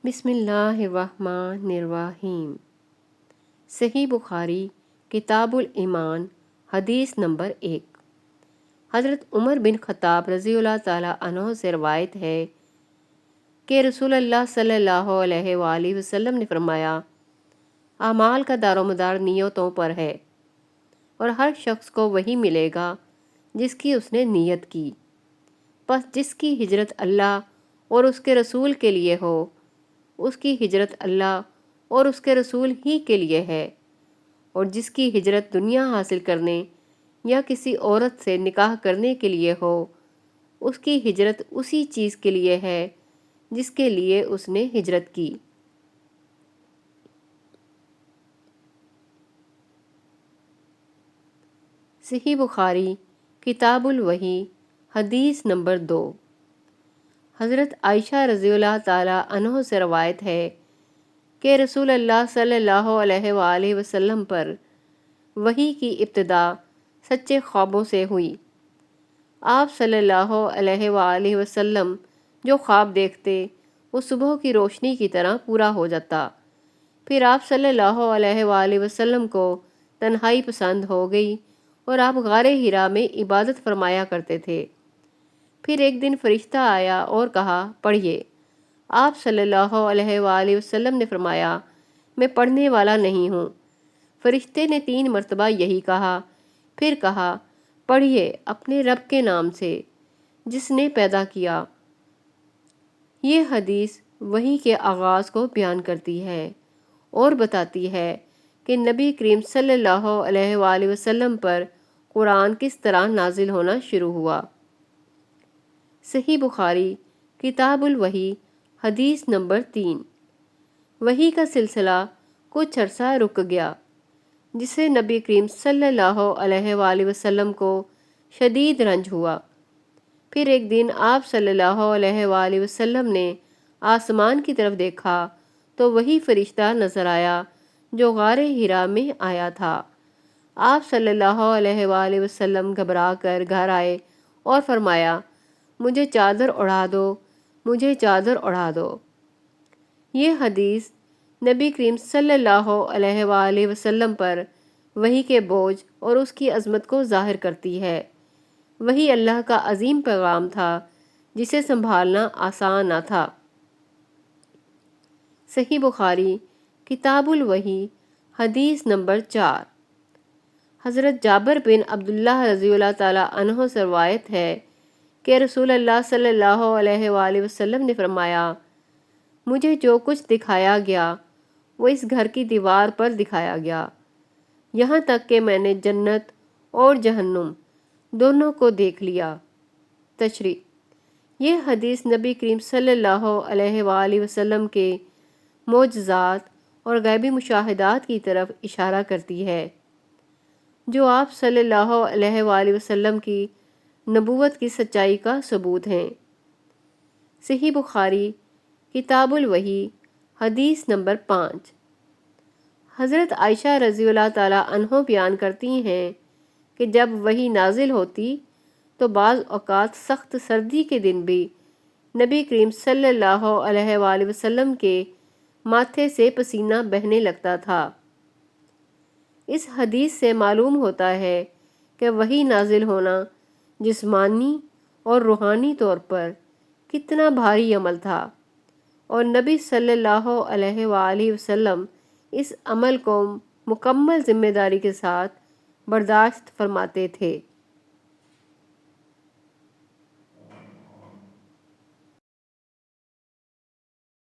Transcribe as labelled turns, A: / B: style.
A: بسم اللہ الرحمن الرحیم۔ صحیح بخاری کتاب الایمان حدیث نمبر 1۔ حضرت عمر بن خطاب رضی اللہ تعالیٰ عنہ سے روایت ہے کہ رسول اللہ صلی اللہ علیہ وآلہ وسلم نے فرمایا، اعمال کا دار و مدار نیتوں پر ہے، اور ہر شخص کو وہی ملے گا جس کی اس نے نیت کی۔ پس جس کی ہجرت اللہ اور اس کے رسول کے لیے ہو، اس کی ہجرت اللہ اور اس کے رسول ہی کے لیے ہے، اور جس کی ہجرت دنیا حاصل کرنے یا کسی عورت سے نکاح کرنے کے لیے ہو، اس کی ہجرت اسی چیز کے لیے ہے جس کے لیے اس نے ہجرت کی۔ صحیح بخاری کتاب الوحی حدیث نمبر 2۔ حضرت عائشہ رضی اللہ تعالیٰ عنہ سے روایت ہے کہ رسول اللہ صلی اللہ علیہ وآلہ وسلم پر وحی کی ابتدا سچے خوابوں سے ہوئی۔ آپ صلی اللہ علیہ وآلہ وسلم جو خواب دیکھتے وہ صبح کی روشنی کی طرح پورا ہو جاتا۔ پھر آپ صلی اللہ علیہ وآلہ وسلم کو تنہائی پسند ہو گئی اور آپ غار حرا میں عبادت فرمایا کرتے تھے۔ پھر ایک دن فرشتہ آیا اور کہا، پڑھیے۔ آپ صلی اللہ علیہ وآلہ وسلم نے فرمایا، میں پڑھنے والا نہیں ہوں۔ فرشتے نے 3 مرتبہ یہی کہا، پھر کہا، پڑھیے اپنے رب کے نام سے جس نے پیدا کیا۔ یہ حدیث وحی کے آغاز کو بیان کرتی ہے اور بتاتی ہے کہ نبی کریم صلی اللہ علیہ وآلہ وسلم پر قرآن کس طرح نازل ہونا شروع ہوا۔ صحیح بخاری کتاب الوحی حدیث نمبر 3۔ وحی کا سلسلہ کچھ عرصہ رک گیا، جسے نبی کریم صلی اللہ علیہ وآلہ وسلم کو شدید رنج ہوا۔ پھر ایک دن آپ صلی اللہ علیہ وآلہ وسلم نے آسمان کی طرف دیکھا تو وہی فرشتہ نظر آیا جو غار حرا میں آیا تھا۔ آپ صلی اللہ علیہ وآلہ وسلم گھبرا کر گھر آئے اور فرمایا، مجھے چادر اڑا دو، مجھے چادر اڑا دو۔ یہ حدیث نبی کریم صلی اللہ علیہ وآلہ وسلم پر وحی کے بوجھ اور اس کی عظمت کو ظاہر کرتی ہے۔ وحی اللہ کا عظیم پیغام تھا جسے سنبھالنا آسان نہ تھا۔ صحیح بخاری کتاب الوحی حدیث نمبر 4۔ حضرت جابر بن عبداللہ رضی اللہ تعالیٰ عنہ سے روایت ہے کہ رسول اللہ صلی اللہ علیہ وآلہ وسلم نے فرمایا، مجھے جو کچھ دکھایا گیا وہ اس گھر کی دیوار پر دکھایا گیا، یہاں تک کہ میں نے جنت اور جہنم دونوں کو دیکھ لیا۔ تشریح۔ یہ حدیث نبی کریم صلی اللہ علیہ وآلہ وسلم کے معجزات اور غیبی مشاہدات کی طرف اشارہ کرتی ہے، جو آپ صلی اللہ علیہ وآلہ وسلم کی نبوت کی سچائی کا ثبوت ہیں۔ صحیح بخاری کتاب الوحی حدیث نمبر 5۔ حضرت عائشہ رضی اللہ تعالیٰ عنہ بیان کرتی ہیں کہ جب وحی نازل ہوتی تو بعض اوقات سخت سردی کے دن بھی نبی کریم صلی اللہ علیہ وآلہ وسلم کے ماتھے سے پسینہ بہنے لگتا تھا۔ اس حدیث سے معلوم ہوتا ہے کہ وحی نازل ہونا جسمانی اور روحانی طور پر کتنا بھاری عمل تھا، اور نبی صلی اللہ علیہ وآلہ وسلم اس عمل کو مکمل ذمہ داری کے ساتھ برداشت فرماتے تھے۔